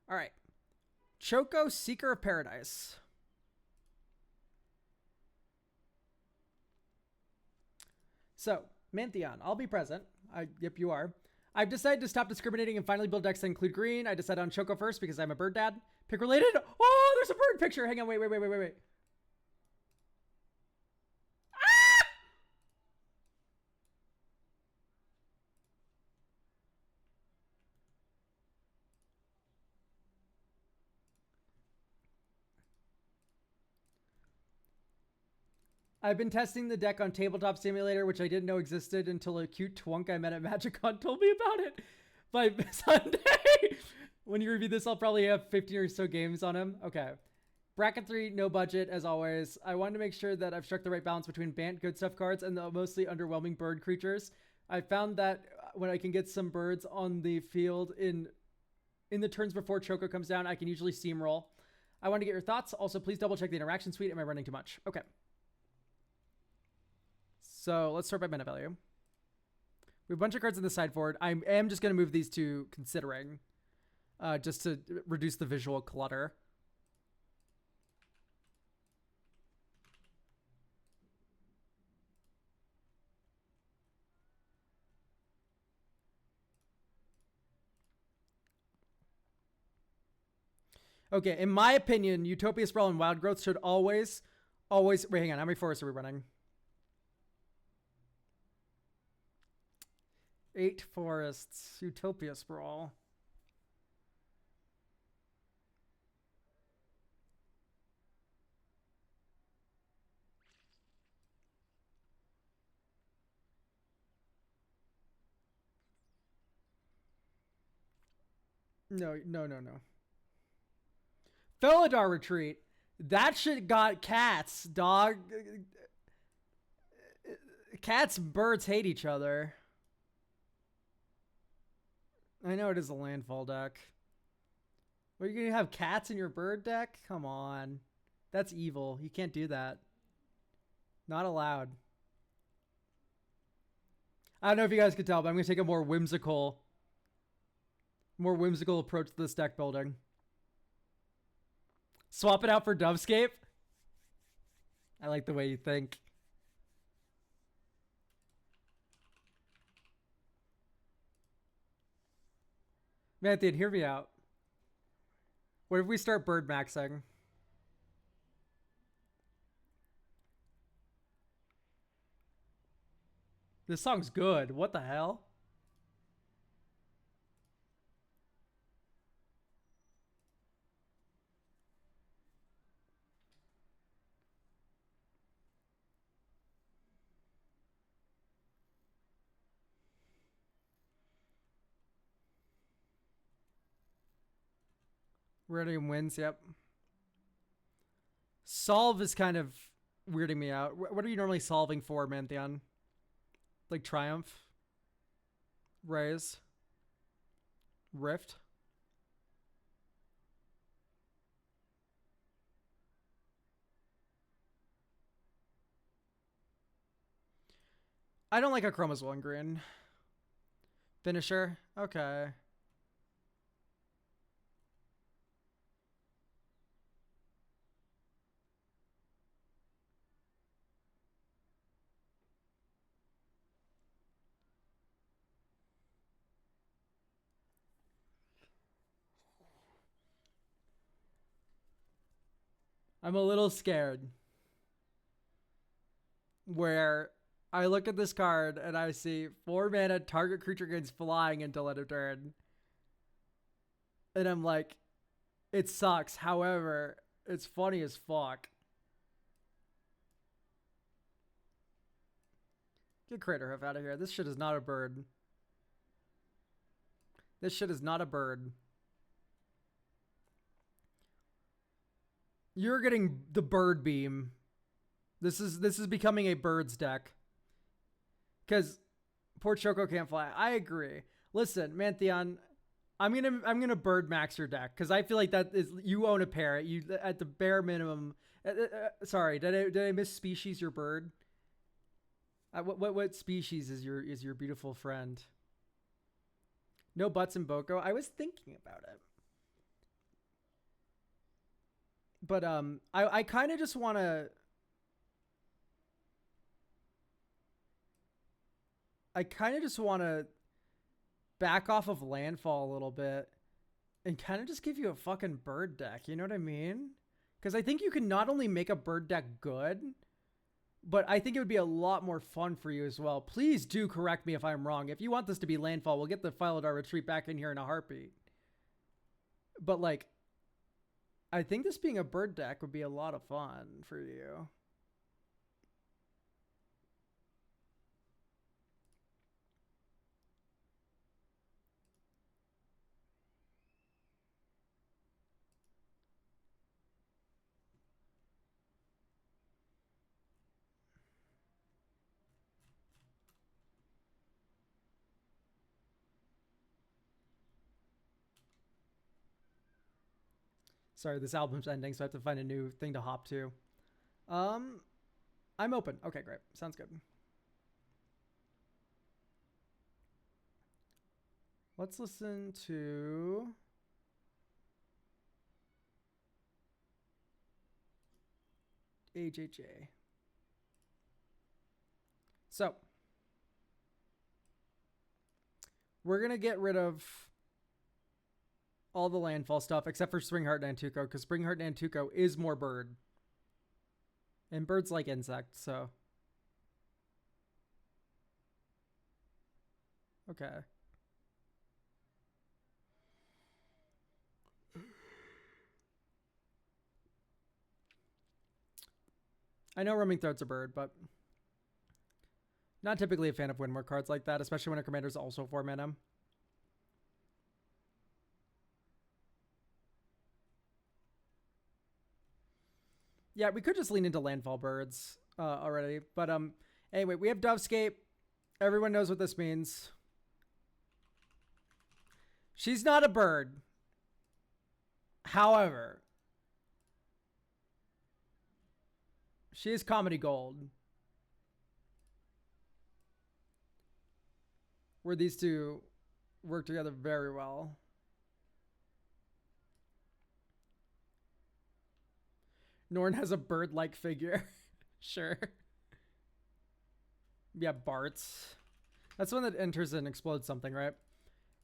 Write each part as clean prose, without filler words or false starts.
All right. Choco, Seeker of Paradise. So, Mantheon, I'll be present. Yep, you are. I've decided to stop discriminating and finally build decks that include green. I decided on Choco first because I'm a bird dad. Pick related. Oh, there's a bird picture. Hang on, wait. I've been testing the deck on Tabletop Simulator, which I didn't know existed until a cute twunk I met at MagicCon told me about it. By Sunday, when you review this, I'll probably have 15 or so games on him. Okay. Bracket 3, no budget, as always. I wanted to make sure that I've struck the right balance between Bant good stuff cards and the mostly underwhelming bird creatures. I found that when I can get some birds on the field in the turns before Choco comes down, I can usually steamroll. I want to get your thoughts. Also, please double check the interaction suite. Am I running too much? Okay. So let's start by mana value. We have a bunch of cards in the sideboard. I am just going to move these to considering, just to reduce the visual clutter. Okay, in my opinion, Utopia Sprawl and Wild Growth should always... Wait, hang on. How many forests are we running? 8 forests. Utopia Sprawl. No. Felidar Retreat. That shit got cats, dog. Cats and birds hate each other. I know it is a landfall deck. What, are you going to have cats in your bird deck? Come on. That's evil. You can't do that. Not allowed. I don't know if you guys could tell, but I'm going to take a more whimsical approach to this deck building. Swap it out for Dovescape. I like the way you think. Man, dude, hear me out. What if we start bird maxing? This song's good. What the hell? Radium wins, yep. Solve is kind of weirding me out. What are you normally solving for, Mantheon? Like Triumph? Raise? Rift? I don't like a Chromas 1 green. Finisher? Okay. I'm a little scared. Where I look at this card and I see 4 mana, target creature gains flying until end of turn. And I'm like, it sucks. However, it's funny as fuck. Get Craterhoof out of here. This shit is not a bird. This shit is not a bird. You're getting the bird beam. This is becoming a birds deck. Cause poor Choco can't fly. I agree. Listen, Mantheon, I'm gonna bird max your deck because I feel like that is you own a parrot. You at the bare minimum. Sorry, did I miss species your bird? What species is your beautiful friend? No butts in Boko. I was thinking about it. But I kind of just want to. I kind of just want to back off of landfall a little bit and kind of just give you a fucking bird deck. You know what I mean? Because I think you can not only make a bird deck good, but I think it would be a lot more fun for you as well. Please do correct me if I'm wrong. If you want this to be landfall, we'll get the Philodar Retreat back in here in a heartbeat. But like, I think this being a bird deck would be a lot of fun for you. Sorry, this album's ending, so I have to find a new thing to hop to. I'm open. Okay, great. Sounds good. Let's listen to HHA. So, we're going to get rid of all the landfall stuff except for Springheart Nantuko, because Springheart Nantuko is more bird. And birds like insects, so. Okay. I know Roaming Throat's a bird, but not typically a fan of Windward cards like that, especially when a commander's also 4 mana. Yeah, we could just lean into landfall birds already. But anyway, we have Dovescape. Everyone knows what this means. She's not a bird. However, she is comedy gold. Where these two work together very well. Norn has a bird-like figure. Sure. Yeah, Bart's. That's one that enters and explodes something, right?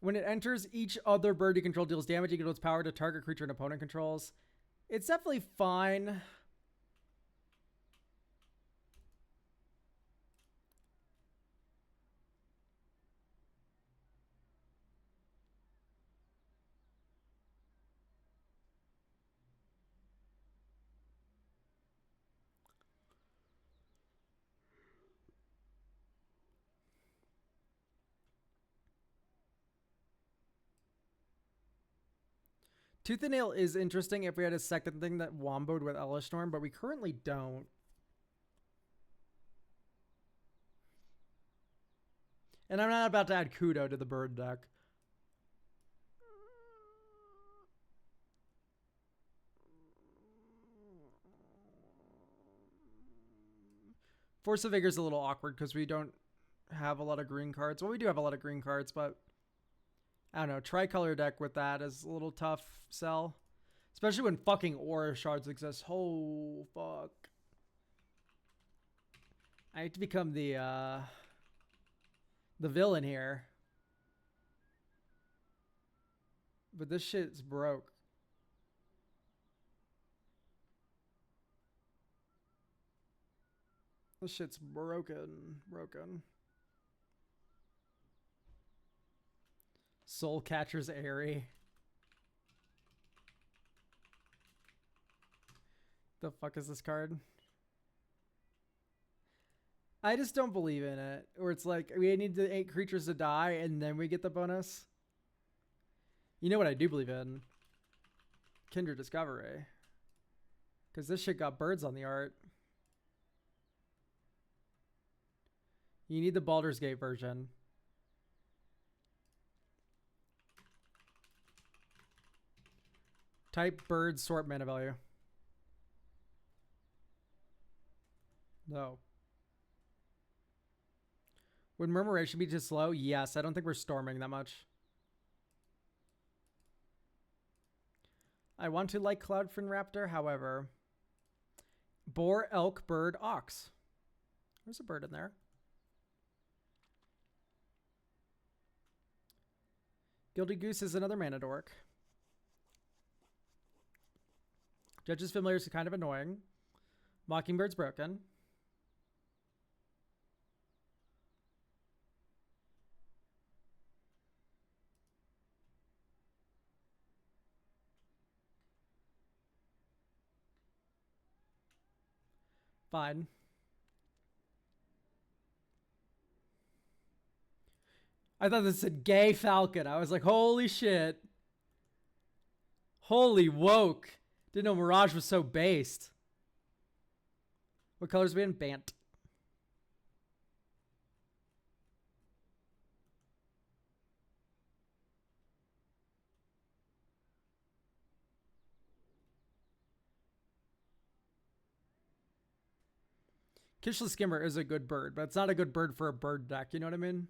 When it enters, each other bird you control deals damage equal to its power to target creature an opponent controls. It's definitely fine. Tooth and Nail is interesting if we had a second thing that womboed with Elesh Storm, but we currently don't. And I'm not about to add Kudo to the bird deck. Force of Vigor is a little awkward because we don't have a lot of green cards. Well, we do have a lot of green cards, but I don't know. Tricolor deck with that is a little tough sell. Especially when fucking Aura Shards exist. Oh, fuck. I have to become the villain here. But this shit's broke. This shit's broken. Broken. Soul Catcher's Airy. The fuck is this card? I just don't believe in it. Or it's like, we need the 8 creatures to die and then we get the bonus. You know what I do believe in? Kindred Discovery. Because this shit got birds on the art. You need the Baldur's Gate version. Type bird, sort mana value. No. Would Murmuration be too slow? Yes, I don't think we're storming that much. I want to like Cloudfin Raptor, however. Boar, elk, bird, ox. There's a bird in there. Gilded Goose is another mana dork. Judge's Familiar is kind of annoying. Mockingbird's broken. Fine. I thought this said gay falcon. I was like, holy shit. Holy woke. Didn't know Mirage was so based. What colors are we in? Bant. Kishless Skimmer is a good bird, but it's not a good bird for a bird deck. You know what I mean?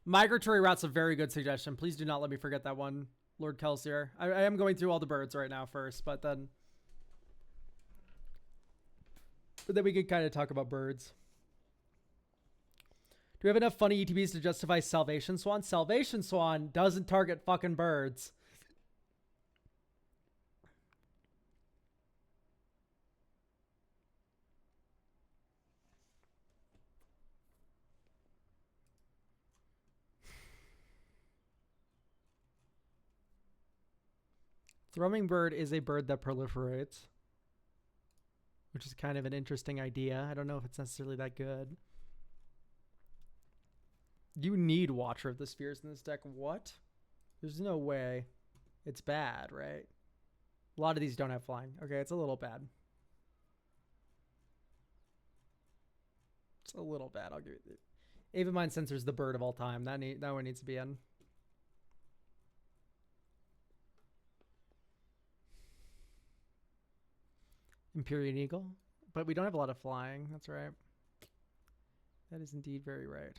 Migratory Route's a very good suggestion. Please do not let me forget that one, Lord Kelsier. I am going through all the birds right now first, but then we can kind of talk about birds. Do we have enough funny ETBs to justify Salvation Swan? Salvation Swan doesn't target fucking birds. Thrumming bird is a bird that proliferates, which is kind of an interesting idea. I don't know if it's necessarily that good. You need Watcher of the Spheres in this deck. What? There's no way. It's bad, right? A lot of these don't have flying. Okay, it's a little bad. It's a little bad. I'll give you the Avamine Sensor's the bird of all time. That one needs to be in. Empyrean Eagle. But we don't have a lot of flying. That's right. That is indeed very right.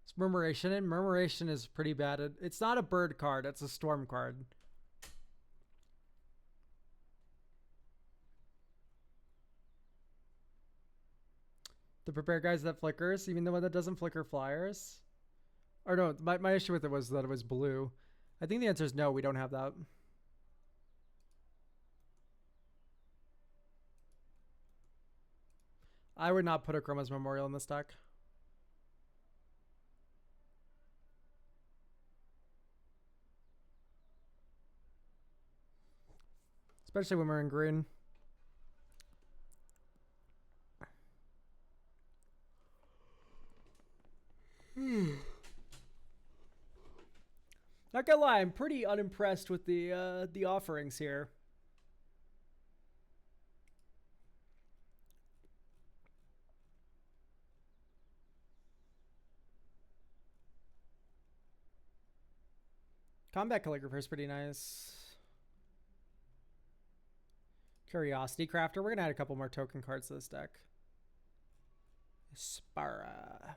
It's Murmuration, and Murmuration is pretty bad. It's not a bird card, it's a storm card. The prepare guys that flickers, even the one that doesn't flicker flyers. Or no, my issue with it was that it was blue. I think the answer is no, we don't have that. I would not put a Chroma's Memorial in this deck. Especially when we're in green. Not gonna lie, I'm pretty unimpressed with the offerings here. Combat Calligrapher is pretty nice. Curiosity Crafter. We're gonna add a couple more token cards to this deck. Spara.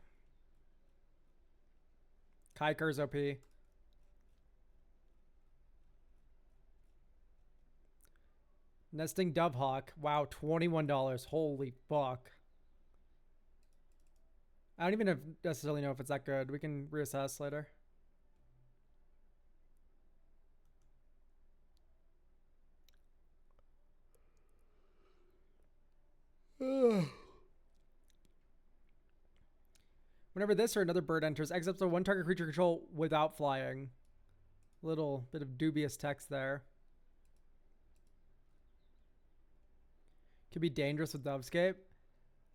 Kaikar's OP. Nesting Dovehawk. Wow, $21. Holy fuck. I don't even necessarily know if it's that good. We can reassess later. When Whenever this or another bird enters, exile up to one target creature control without flying. Little bit of dubious text there. Could be dangerous with Dovescape.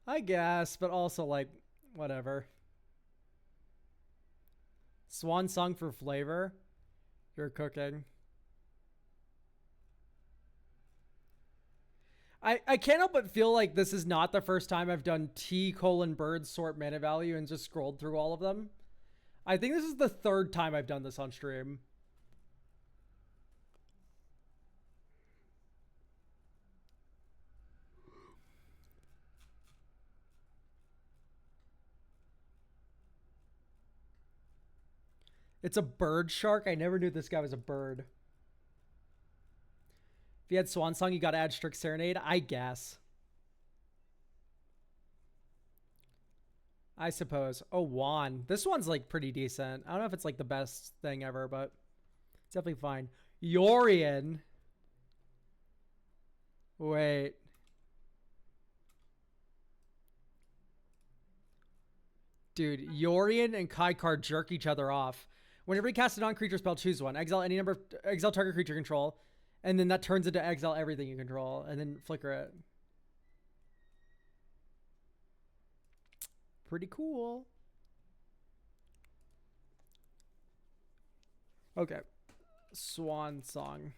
I guess, but also, like, whatever. Swan Song for flavor. You're cooking. I can't help but feel like this is not the first time I've done T::bird sort mana value and just scrolled through all of them. I think this is the third time I've done this on stream. It's a bird shark. I never knew this guy was a bird. If you had Swan Song, you gotta add Strict Serenade? I guess. I suppose. Oh, Juan. This one's like pretty decent. I don't know if it's like the best thing ever, but it's definitely fine. Yorion. Wait. Dude, Yorion and Kaikar jerk each other off. Whenever you cast a non-creature spell, choose one. Exile any number of exile target creature control. And then that turns into exile everything you control. And then flicker it. Pretty cool. Okay. Swan Song.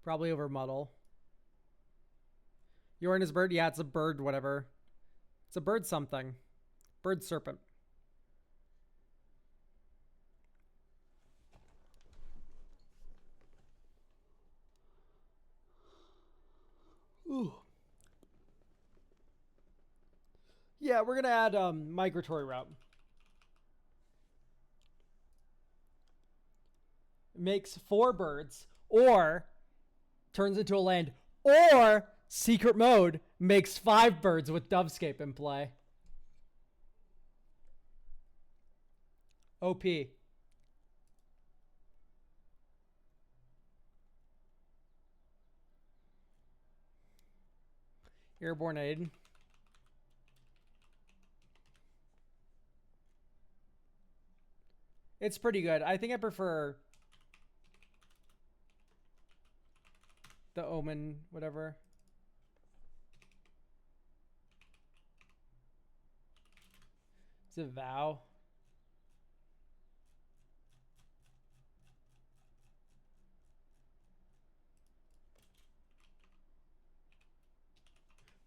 Probably over Muddle. Yorion is a bird? Yeah, it's a bird, whatever. It's a bird something. Bird serpent. Ooh. Yeah, we're gonna add migratory route. Makes 4 birds, or turns into a land, or secret mode makes 5 birds with Dovescape in play. OP. Airborne Aid. It's pretty good. I think I prefer the Omen, whatever. It's a vow.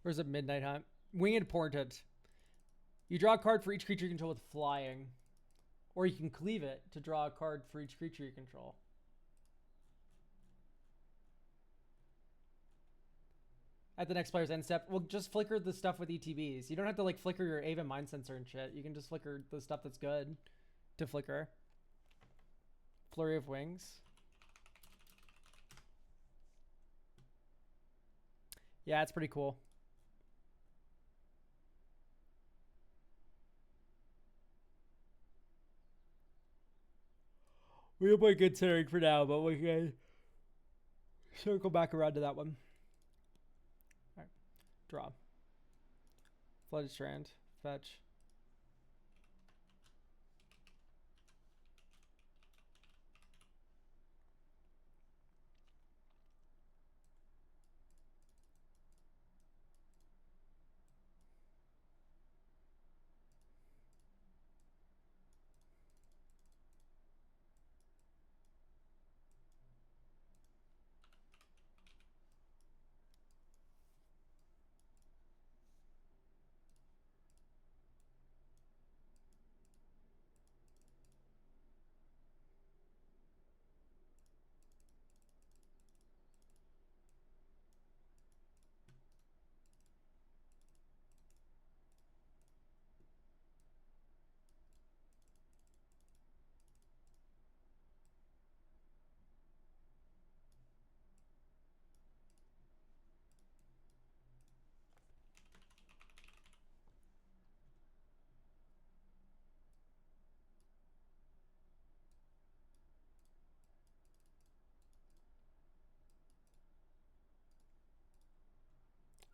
Where's a Midnight Hunt? Winged Portent. You draw a card for each creature you control with flying. Or you can cleave it to draw a card for each creature you control. At the next player's end step, well, just flicker the stuff with ETBs. You don't have to like flicker your Ava Mind Sensor and shit. You can just flicker the stuff that's good to flicker. Flurry of Wings. Yeah, it's pretty cool. We'll be considering for now, but we can circle back around to that one. All right. Draw. Flooded Strand. Fetch.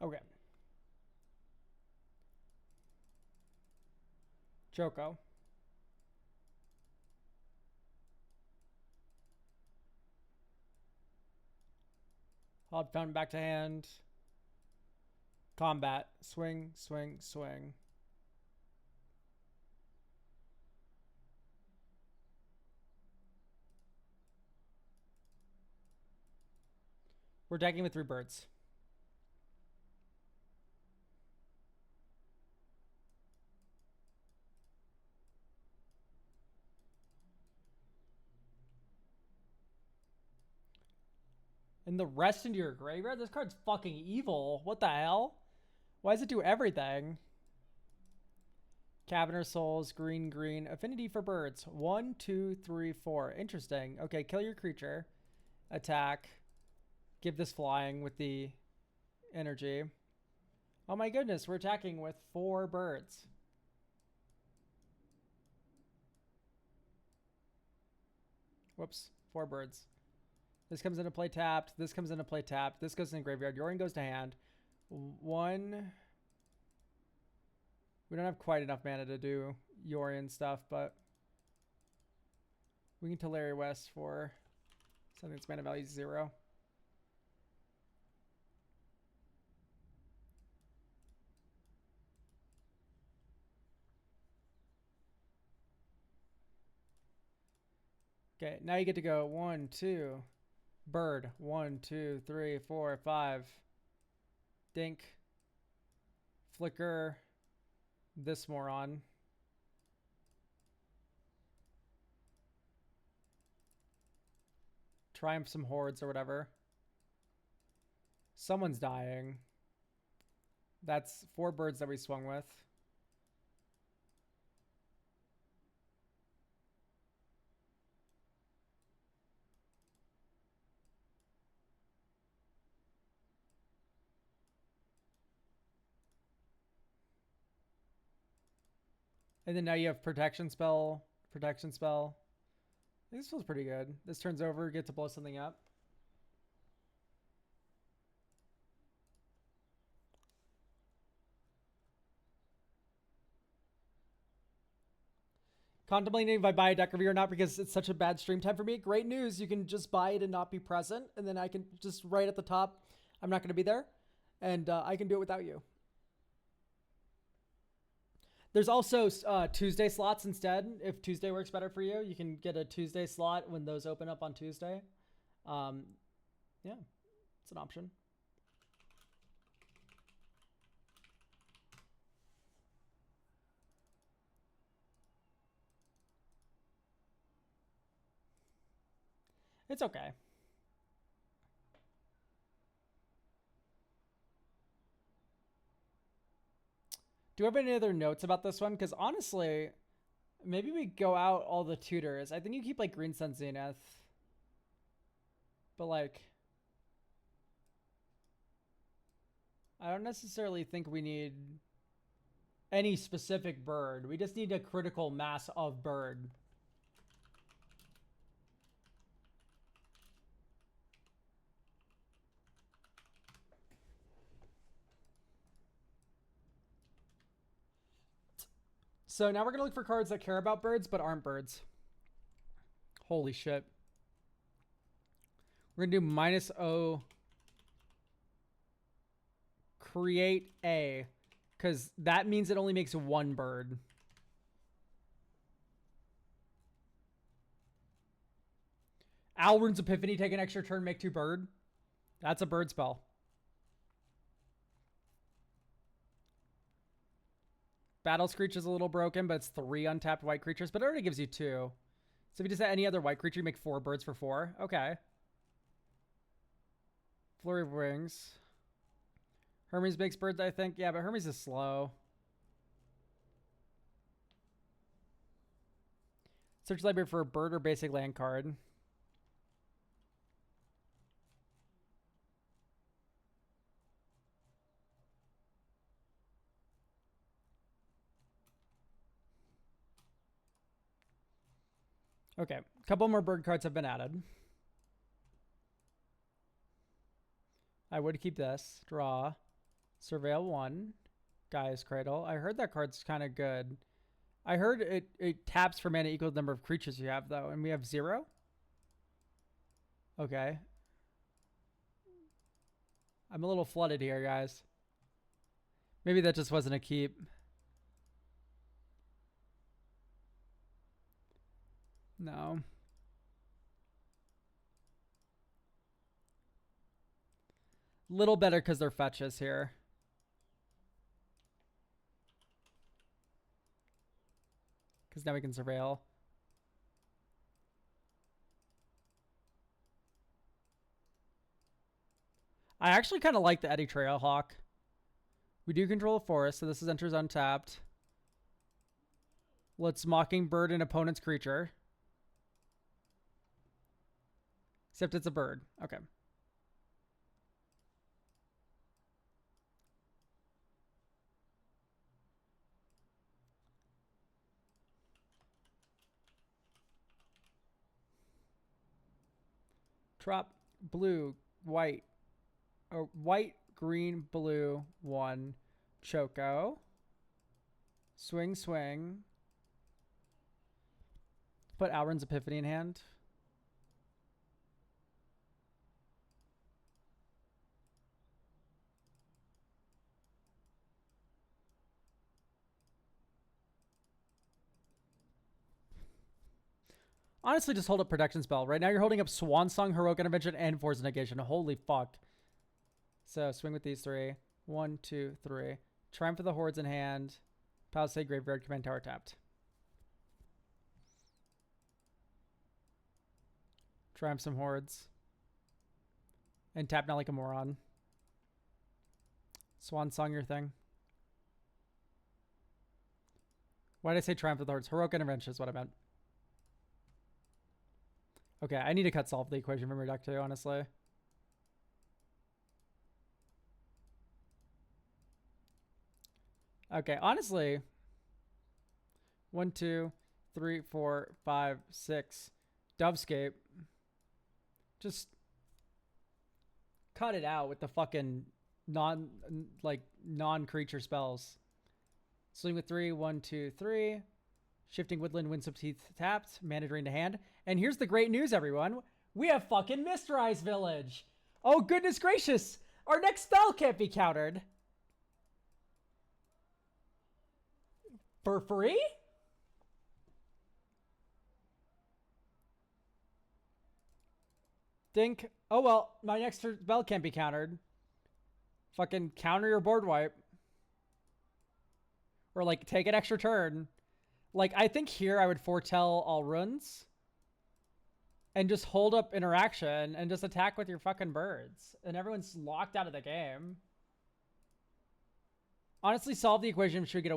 Okay. Joko. Hot fountain back to hand. Combat. Swing, swing, swing. We're decking with 3 birds. And the rest into your graveyard? This card's fucking evil. What the hell? Why does it do everything? Cabinet Souls, green, green. Affinity for birds. 1, 2, 3, 4. Interesting. Okay, kill your creature. Attack. Give this flying with the energy. Oh my goodness, we're attacking with 4 birds. Whoops, 4 birds. This comes into play tapped. This comes into play tapped. This goes in the graveyard. Yorion goes to hand. 1. We don't have quite enough mana to do Yorion stuff, but we can Teleria West for something that's mana value 0. Okay, now you get to go 1, 2. Bird. 1, 2, 3, 4, 5. Dink. Flicker. This moron. Triumph some hordes or whatever. Someone's dying. That's 4 birds that we swung with. And then now you have protection spell. Protection spell. I think this feels pretty good. This turns over, get to blow something up. Contemplating if I buy a deck review or not because it's such a bad stream time for me. Great news. You can just buy it and not be present. And then I can just write at the top, I'm not going to be there. And I can do it without you. There's also Tuesday slots instead. If Tuesday works better for you, you can get a Tuesday slot when those open up on Tuesday. Yeah, it's an option. It's okay. Do you have any other notes about this one? Because honestly, maybe we go out all the tutors. I think you keep like Green Sun Zenith. But like, I don't necessarily think we need any specific bird. We just need a critical mass of bird. So now we're going to look for cards that care about birds but aren't birds. Holy shit. We're going to do -0. Create A. Because that means it only makes 1 bird. Alrun's Epiphany, take an extra turn, make 2 bird. That's a bird spell. Battle Screech is a little broken, but it's 3 untapped white creatures, but it already gives you 2. So if you just set any other white creature, you make 4 birds for 4. Okay. Flurry of Wings. Hermes makes birds, I think. Yeah, but Hermes is slow. Search library for a bird or basic land card. Okay, a couple more bird cards have been added. I would keep this. Draw. Surveil 1. Gaia's Cradle. I heard that card's kind of good. I heard it taps for mana equal to the number of creatures you have, though, and we have 0? Okay. I'm a little flooded here, guys. Maybe that just wasn't a keep. No. Little better because they're fetches here. Because now we can surveil. I actually kind of like the Eddy Trailhawk. We do control a forest, so this is enters untapped. Let's Mockingbird an opponent's creature. Except it's a bird. Okay. Drop blue, white, or white, green, blue, 1. Choco. Swing, swing. Put Alrund's Epiphany in hand. Honestly, just hold up Protection Spell. Right now you're holding up Swan Song, Heroic Intervention, and Force Negation. Holy fuck. So swing with these 3. 1, 2, 3. Triumph of the Hordes in hand. Palisade, Graveyard, Command Tower tapped. Triumph some Hordes. And tap now like a moron. Swan Song your thing. Why did I say Triumph of the Hordes? Heroic Intervention is what I meant. Okay, I need to cut solve the equation from your deck too, honestly. Okay, honestly. 1, 2, 3, 4, 5, 6. Dovescape. Just cut it out with the fucking non-creature spells. Swing with 3, 1, 2, 3. Shifting Woodland, Windswept Heath tapped. Mana Drain to hand. And here's the great news, everyone. We have fucking Mysterize Village. Oh, goodness gracious. Our next spell can't be countered. For free? Dink. Oh, well, my next spell can't be countered. Fucking counter your board wipe. Or, like, take an extra turn. Like, I think here I would foretell all runes. And just hold up interaction and just attack with your fucking birds. And everyone's locked out of the game. Honestly, solve the equation should get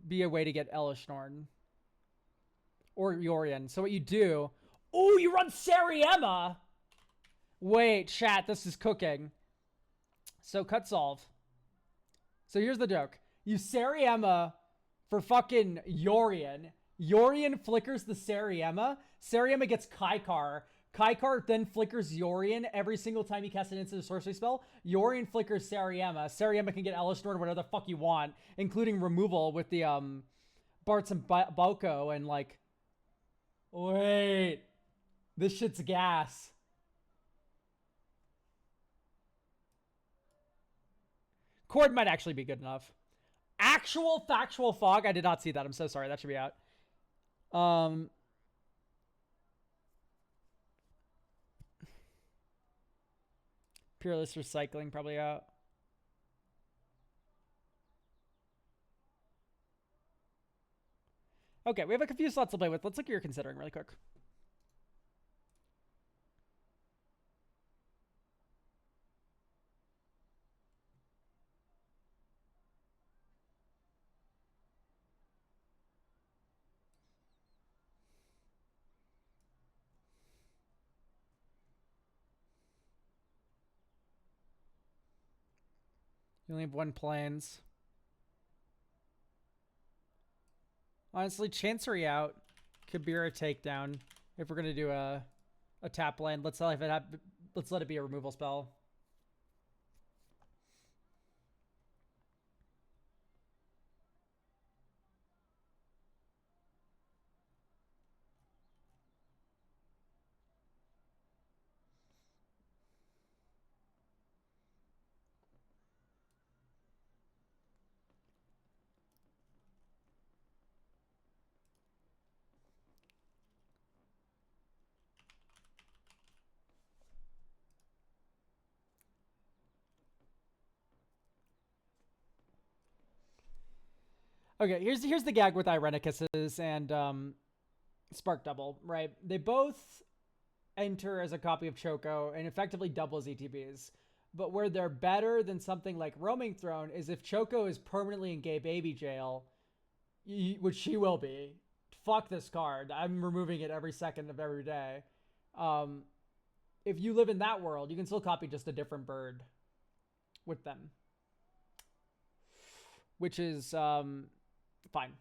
be a way to get Elish Norn. Or Yorion. So what you do... Oh, you run Sariemma! Wait, chat, this is cooking. So cut solve. So here's the joke. You Sariemma for fucking Yorion. Yorion flickers the Sariemma. Sariemma gets Kaikar. Kaikar then flickers Yorion every single time you cast an instant sorcery spell. Yorion flickers Sariemma. Sariemma can get Elish Norn or whatever the fuck you want, including removal with the Bartz and Boko and like... Wait. This shit's gas. Cord might actually be good enough. Actual factual fog. I did not see that. I'm so sorry. That should be out. Peerless Recycling probably out. Okay, we have a few slots to play with. Let's look at your considering really quick. You only have 1 plains. Honestly, Chancery out. Kabira takedown. If we're gonna do a tap land, let's let it be a removal spell. Okay, here's the gag with Irenicus's and Spark Double, right? They both enter as a copy of Choco and effectively double as ETBs. But where they're better than something like Roaming Throne is if Choco is permanently in gay baby jail, which she will be. Fuck this card. I'm removing it every second of every day. Um, if you live in that world, you can still copy just a different bird with them, which is fine.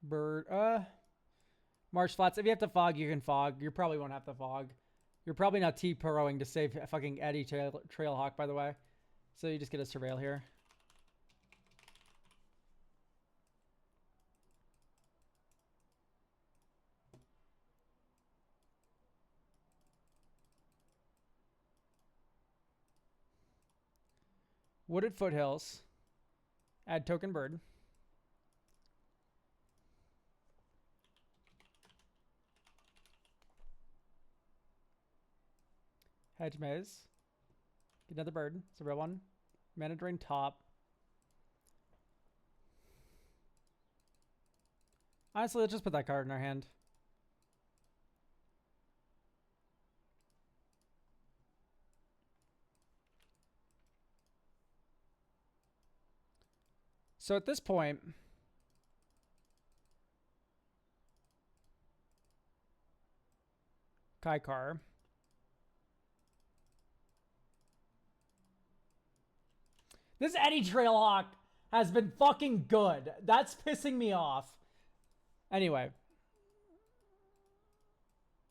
Bird. Marsh Flats. If you have to fog, you can fog. You probably won't have to fog. You're probably not T-Proing to save fucking Eddie Trailhawk, by the way. So you just get a Surveil here. Wooded Foothills. Add token bird. Hedge Maze. Get another bird. It's a real one. Mana Drain top. Honestly, let's just put that card in our hand. So at this point, Kaikar. This Eddie Trailhawk has been fucking good. That's pissing me off. Anyway.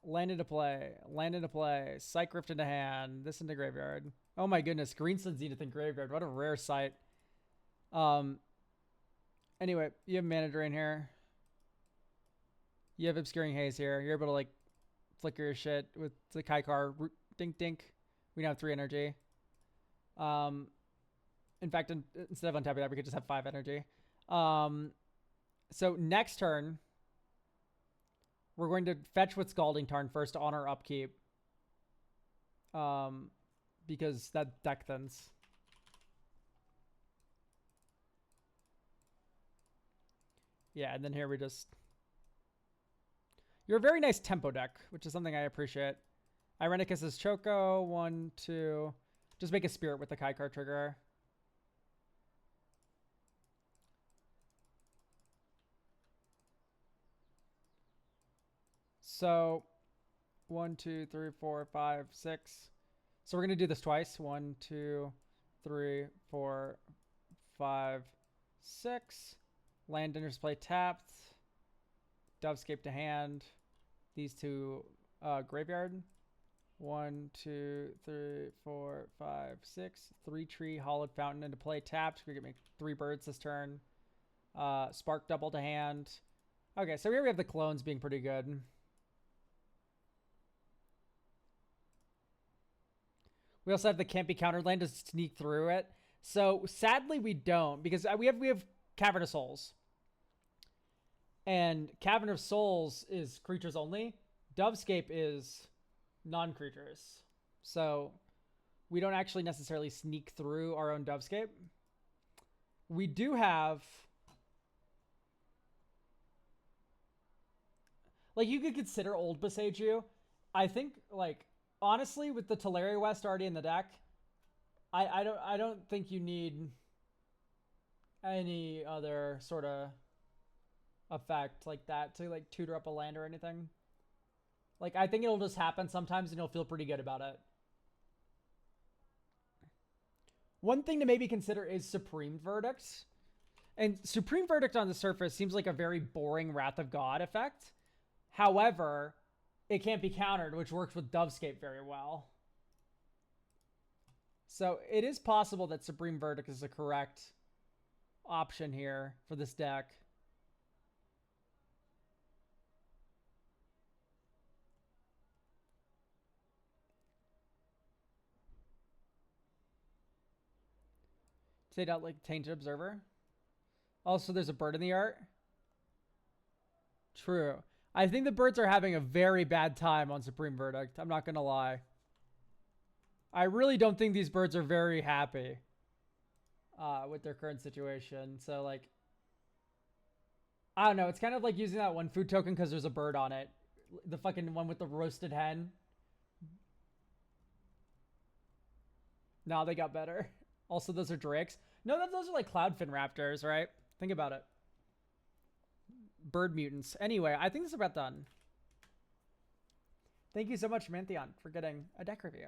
Land into play. Land into play. Psych Rift into hand. This into graveyard. Oh my goodness. Greensun Zenith in graveyard. What a rare sight. Anyway, you have Mana Drain here. You have Obscuring Haze here. You're able to like flicker your shit with the Kaikar. Dink dink. We now have 3 energy. In fact, instead of untapping that, we could just have 5 energy. So next turn, we're going to fetch with Scalding Tarn first to honor upkeep. Because that deck thins. Yeah, and then here we just... You're a very nice tempo deck, which is something I appreciate. Irenicus is Choco. 1, 2... Just make a Spirit with the Kaikar trigger. So, 1, 2, 3, 4, 5, 6. So we're going to do this twice. 1, 2, 3, 4, 5, 6. Land Interplay tapped. Dovescape to hand. These two graveyard. 1, 2, 3, 4, 5, 6. 3 tree, Hollowed Fountain into play tapped. We're going to make 3 birds this turn. Spark Double to hand. Okay, so here we have the clones being pretty good. We also have the can't be countered land to sneak through it. So sadly we don't, because we have Cavern of Souls. And Cavern of Souls is creatures only. Dovescape is non-creatures. So we don't actually necessarily sneak through our own Dovescape. We do have... Like, you could consider Old Boseiju. I think, like... Honestly, with the Teleria West already in the deck, I don't think you need any other sort of effect like that to like tutor up a land or anything. Like, I think it'll just happen sometimes and you'll feel pretty good about it. One thing to maybe consider is Supreme Verdict. And Supreme Verdict on the surface seems like a very boring Wrath of God effect. However, it can't be countered, which works with Dovescape very well. So it is possible that Supreme Verdict is the correct option here for this deck. Say out like tainted observer. Also, there's a bird in the art. True. I think the birds are having a very bad time on Supreme Verdict. I'm not gonna lie. I really don't think these birds are very happy with their current situation. So like, I don't know. It's kind of like using that one food token because there's a bird on it. The fucking one with the roasted hen. No, they got better. Also, those are drakes. No, those are like cloudfin raptors, right? Think about it. Bird mutants. Anyway, I think this is about done. Thank you so much, Mantheon, for getting a deck review.